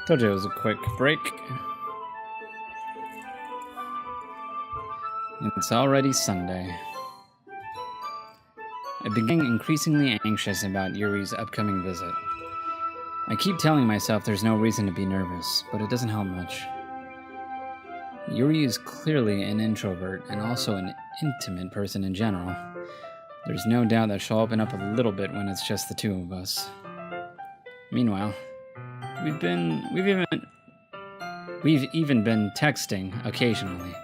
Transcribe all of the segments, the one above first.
Told you it was a quick break. It's already Sunday. I begin increasingly anxious about Yuri's upcoming visit. I keep telling myself there's no reason to be nervous, but it doesn't help much. Yuri is clearly an introvert and also an intimate person in general. There's no doubt that she'll open up a little bit when it's just the two of us. Meanwhile, we've even been texting occasionally.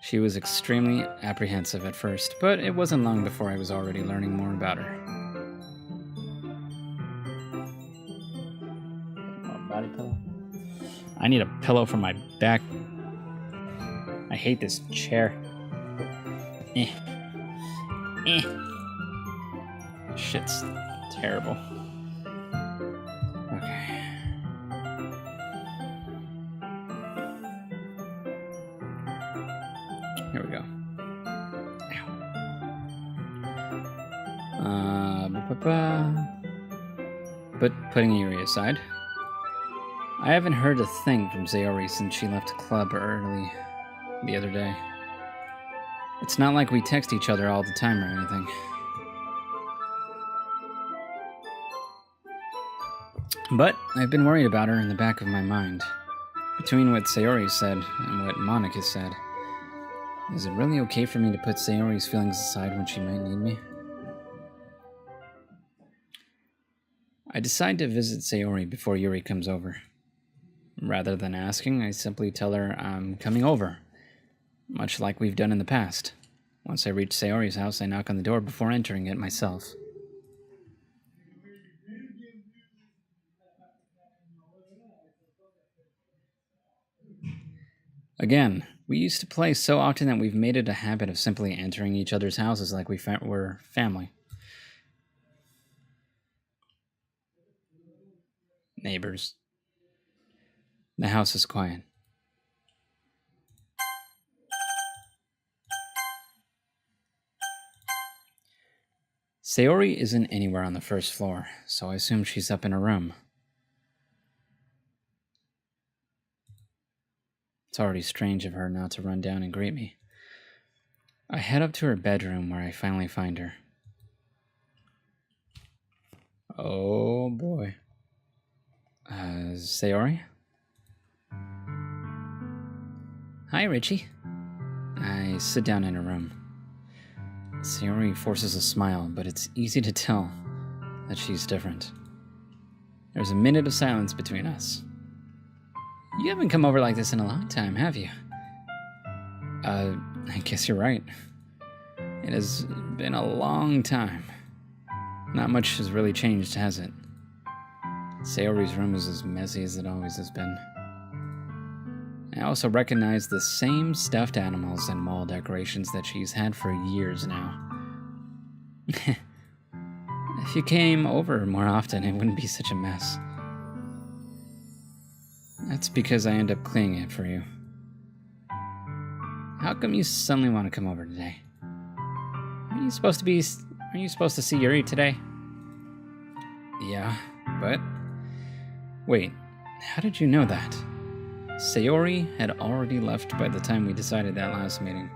She was extremely apprehensive at first, but it wasn't long before I was already learning more about her. Body pillow? I need a pillow for my back. I hate this chair. Shit's terrible. Okay. Here we go. But putting Yuri aside, I haven't heard a thing from Sayori since she left the club early the other day. It's not like we text each other all the time or anything. But I've been worried about her in the back of my mind. Between what Sayori said and what Monica said, is it really okay for me to put Sayori's feelings aside when she might need me? I decide to visit Sayori before Yuri comes over. Rather than asking, I simply tell her I'm coming over, much like we've done in the past. Once I reach Sayori's house, I knock on the door before entering it myself. Again, we used to play so often that we've made it a habit of simply entering each other's houses like we were family. Neighbors. The house is quiet. Sayori isn't anywhere on the first floor, so I assume she's up in her room. It's already strange of her not to run down and greet me. I head up to her bedroom where I finally find her. Oh boy. Sayori? Hi, Richie. I sit down in her room. Sayori forces a smile, but it's easy to tell that she's different. There's a minute of silence between us. You haven't come over like this in a long time, have you? I guess you're right. It has been a long time. Not much has really changed, has it? Sayori's room is as messy as it always has been. I also recognize the same stuffed animals and wall decorations that she's had for years now. If you came over more often, it wouldn't be such a mess. That's because I end up cleaning it for you. How come you suddenly want to come over today? Are you supposed to see Yuri today? Yeah, but... Wait, how did you know that? Sayori had already left by the time we decided that last meeting.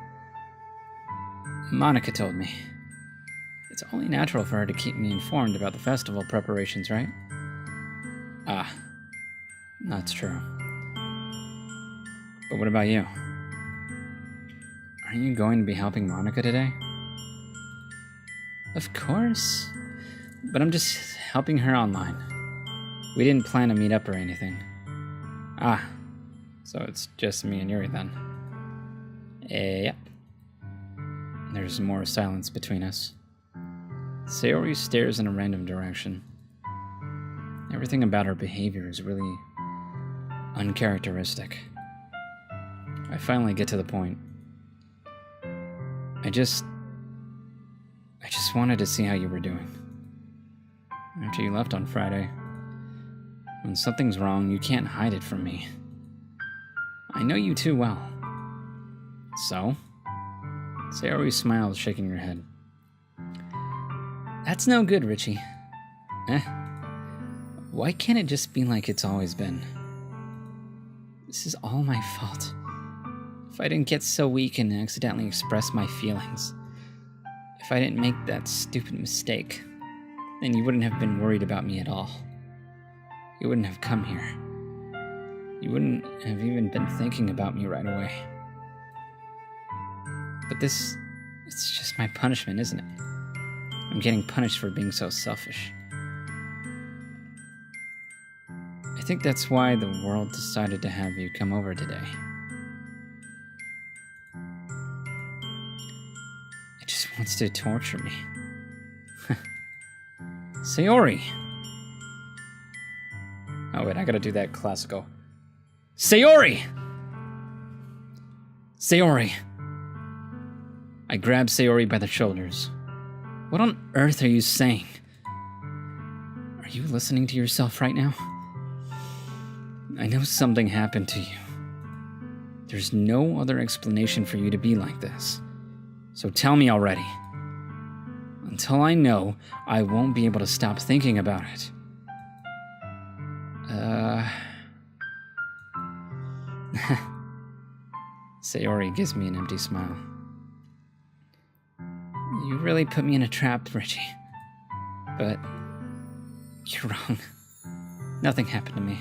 Monica told me. It's only natural for her to keep me informed about the festival preparations, right? Ah, that's true. But what about you? Are you going to be helping Monica today? Of course. But I'm just helping her online. We didn't plan to meet up or anything. Ah, so it's just me and Yuri then. Yep. There's more silence between us. Sayori stares in a random direction. Everything about her behavior is really uncharacteristic. I finally get to the point. I just wanted to see how you were doing. After you left on Friday, when something's wrong, you can't hide it from me. I know you too well. So? Sayori smiles, shaking her head. That's no good, Richie. Why can't it just be like it's always been? This is all my fault. If I didn't get so weak and accidentally express my feelings, if I didn't make that stupid mistake, then you wouldn't have been worried about me at all. You wouldn't have come here. You wouldn't have even been thinking about me right away. But it's just my punishment, isn't it? I'm getting punished for being so selfish. I think that's why the world decided to have you come over today. It just wants to torture me. Sayori! Oh wait, I gotta do that classical. Sayori! Sayori! I grabbed Sayori by the shoulders. What on earth are you saying? Are you listening to yourself right now? I know something happened to you. There's no other explanation for you to be like this. So tell me already. Until I know, I won't be able to stop thinking about it. Sayori gives me an empty smile. You really put me in a trap, Richie. But you're wrong. Nothing happened to me.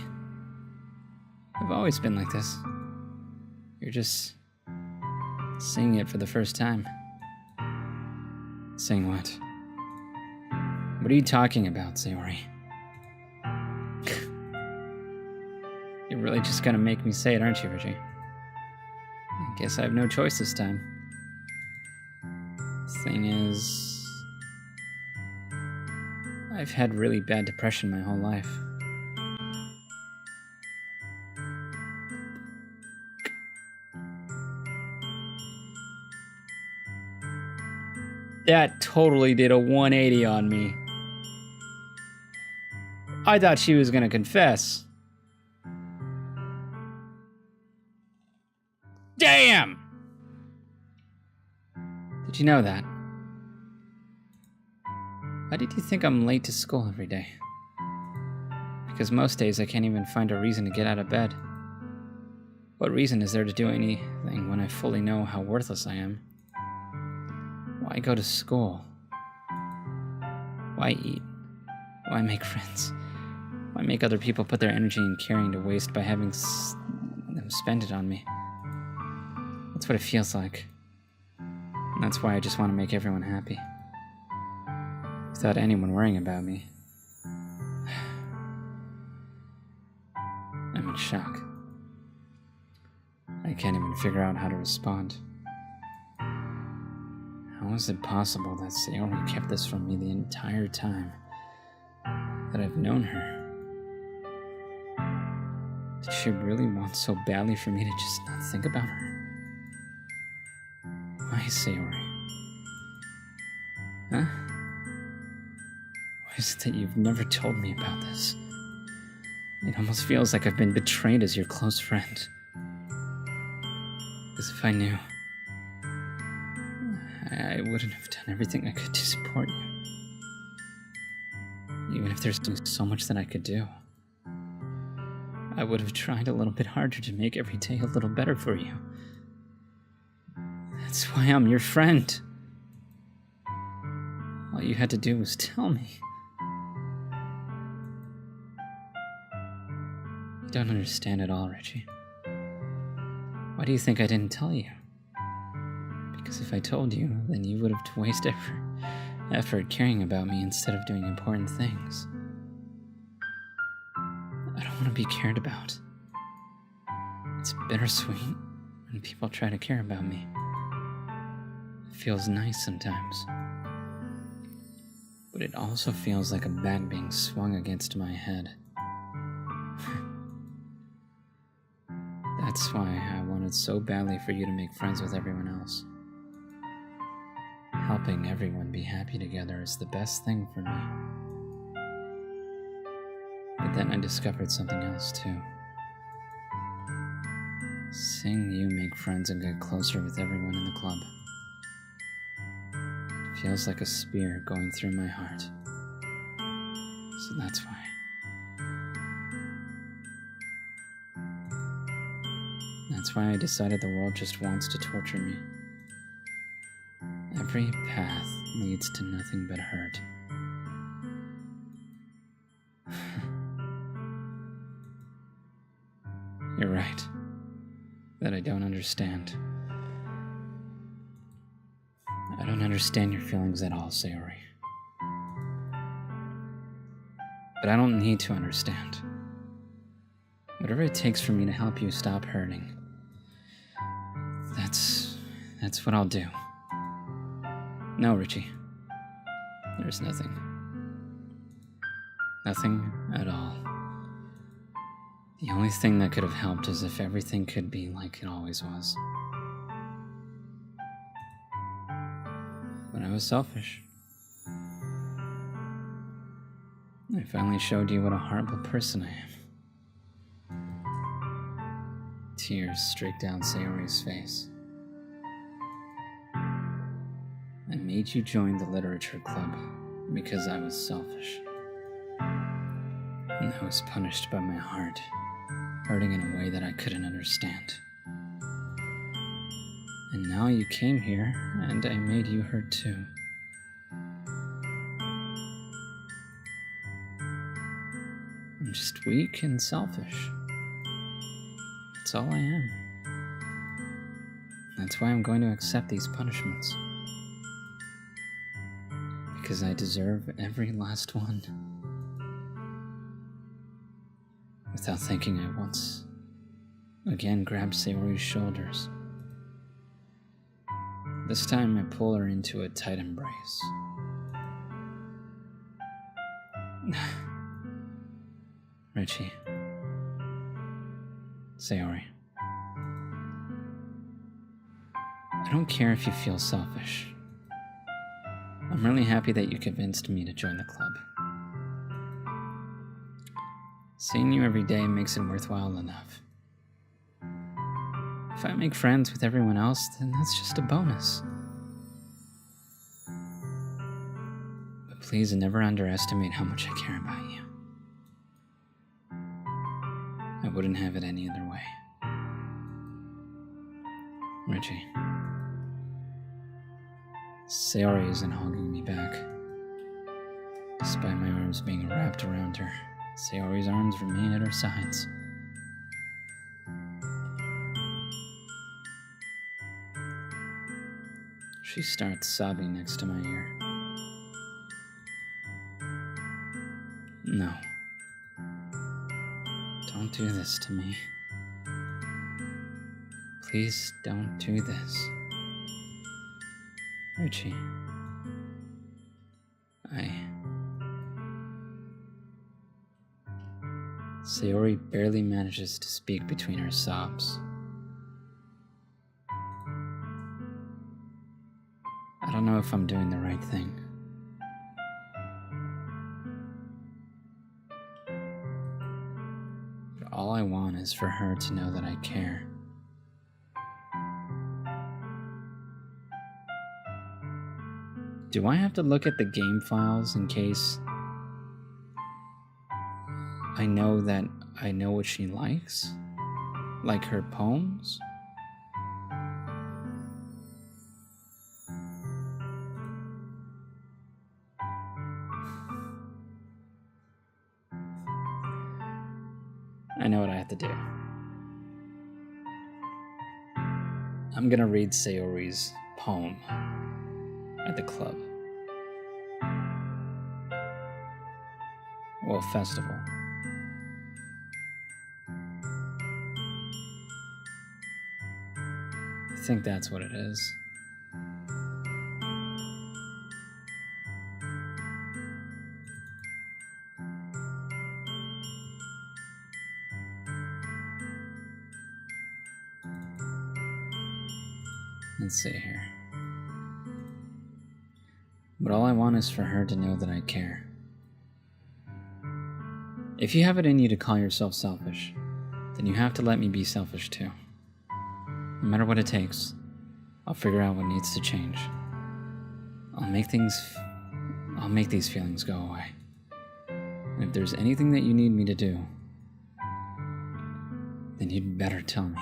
I've always been like this. You're just seeing it for the first time. Saying what? What are you talking about, Sayori? You're really just gonna make me say it, aren't you, Richie? I guess I have no choice this time. Thing is, I've had really bad depression my whole life. That totally did a 180 on me. I thought she was gonna confess. Damn! Did you know that? Why did you think I'm late to school every day? Because most days I can't even find a reason to get out of bed. What reason is there to do anything when I fully know how worthless I am? Why go to school? Why eat? Why make friends? Why make other people put their energy and caring to waste by having them spend it on me? That's what it feels like. And that's why I just want to make everyone happy. Without anyone worrying about me. I'm in shock. I can't even figure out how to respond. How is it possible that Sayori kept this from me the entire time that I've known her? Did she really want so badly for me to just not think about her? Why, Sayori? Huh? Why is it that you've never told me about this? It almost feels like I've been betrayed as your close friend. Because if I knew, I wouldn't have done everything I could to support you. Even if there's so much that I could do. I would have tried a little bit harder to make every day a little better for you. That's why I'm your friend. All you had to do was tell me. You don't understand at all, Richie. Why do you think I didn't tell you? Because if I told you, then you would have wasted effort caring about me instead of doing important things. I don't want to be cared about. It's bittersweet when people try to care about me. It feels nice sometimes. But it also feels like a bat being swung against my head. That's why I wanted so badly for you to make friends with everyone else. Helping everyone be happy together is the best thing for me. But then I discovered something else too. Seeing you make friends and get closer with everyone in the club. It feels like a spear going through my heart. So that's why. That's why I decided the world just wants to torture me. Every path leads to nothing but hurt. You're right. That I don't understand. I don't understand your feelings at all, Sayori. But I don't need to understand. Whatever it takes for me to help you stop hurting, that's what I'll do. No, Richie. There's nothing. Nothing at all. The only thing that could have helped is if everything could be like it always was. But I was selfish. I finally showed you what a horrible person I am. Tears streaked down Sayori's face. I made you join the literature club because I was selfish. And I was punished by my heart, hurting in a way that I couldn't understand. And now you came here, and I made you hurt too. I'm just weak and selfish. That's all I am. That's why I'm going to accept these punishments. Because I deserve every last one. Without thinking, I once again grabbed Sayori's shoulders. This time I pull her into a tight embrace. Richie. Sayori. I don't care if you feel selfish. I'm really happy that you convinced me to join the club. Seeing you every day makes it worthwhile enough. If I make friends with everyone else, then that's just a bonus. But please never underestimate how much I care about you. I wouldn't have it any other way. Richie. Sayori isn't holding me back. Despite my arms being wrapped around her, Sayori's arms remain at her sides. She starts sobbing next to my ear. No. Don't do this to me. Please don't do this. Richie. Sayori barely manages to speak between her sobs. I don't know if I'm doing the right thing. But all I want is for her to know that I care. Do I have to look at the game files in case I know that I know what she likes? Like her poems? I know what I have to do. I'm gonna read Sayori's poem at the club. Well, festival. I think that's what it is. Let's see here. But all I want is for her to know that I care. If you have it in you to call yourself selfish, then you have to let me be selfish too. No matter what it takes, I'll figure out what needs to change. I'll make these feelings go away. And if there's anything that you need me to do, then you'd better tell me.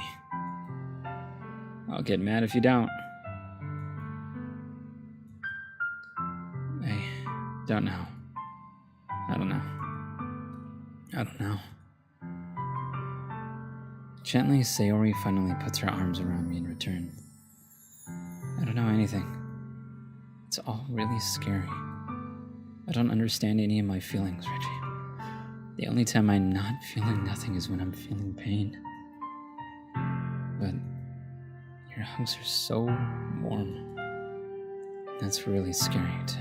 I'll get mad if you don't. I don't know. I don't know. Gently, Sayori finally puts her arms around me in return. I don't know anything. It's all really scary. I don't understand any of my feelings, Reggie. The only time I'm not feeling nothing is when I'm feeling pain. But your hugs are so warm. That's really scary, too.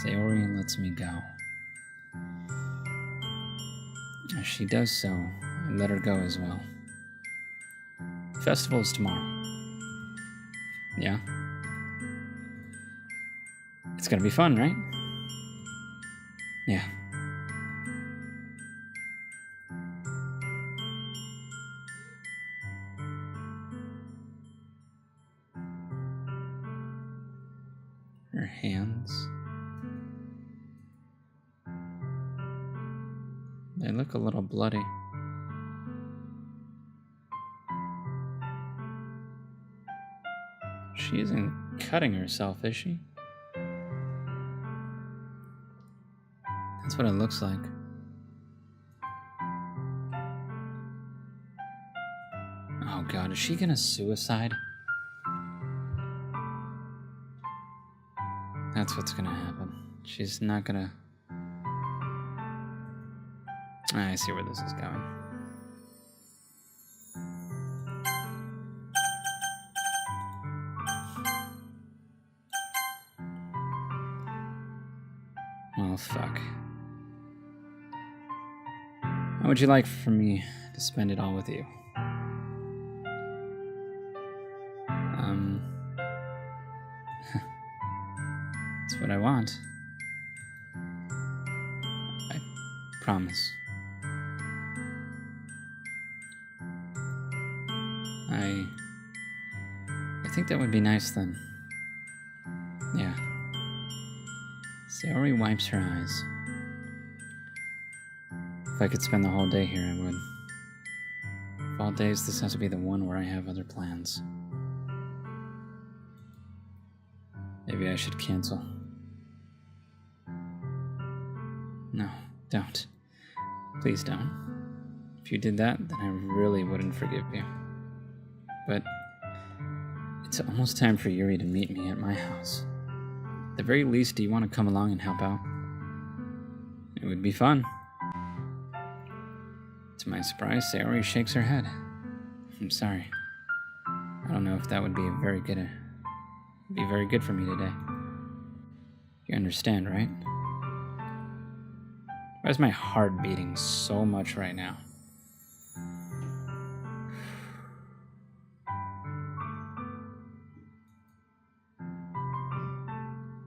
Sayori lets me go. As she does so, I let her go as well. The festival is tomorrow. Yeah? It's gonna be fun, right? Yeah. Her hands. They look a little bloody. She isn't cutting herself, is she? That's what it looks like. Oh god, is she gonna suicide? That's what's gonna happen. She's not gonna... I see where this is going. Oh, fuck. How would you like for me to spend it all with you? That's what I want. I promise. I think that would be nice then. Yeah. Sayori wipes her eyes. If I could spend the whole day here, I would. Of all days, this has to be the one where I have other plans. Maybe I should cancel. No, don't. Please don't. If you did that, then I really wouldn't forgive you. But it's almost time for Yuri to meet me at my house. At the very least, do you want to come along and help out? It would be fun. To my surprise, Sayori shakes her head. I'm sorry. I don't know if that would be very good for me today. You understand, right? Why is my heart beating so much right now?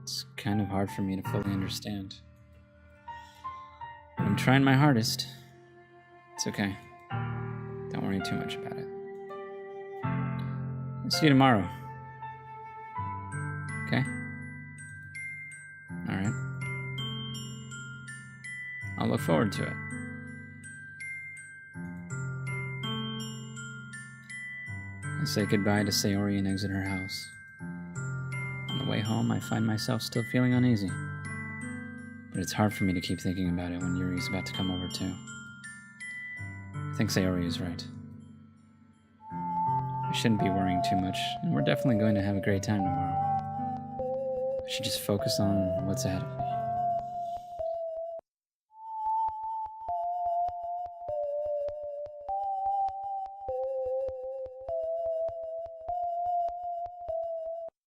It's kind of hard for me to fully understand. But I'm trying my hardest. It's okay. Don't worry too much about it. I'll see you tomorrow. Okay? Alright. I'll look forward to it. I say goodbye to Sayori and exit her house. On the way home, I find myself still feeling uneasy. But it's hard for me to keep thinking about it when Yuri's about to come over too. I think Sayori is right. I shouldn't be worrying too much, and we're definitely going to have a great time tomorrow. I should just focus on what's ahead of me.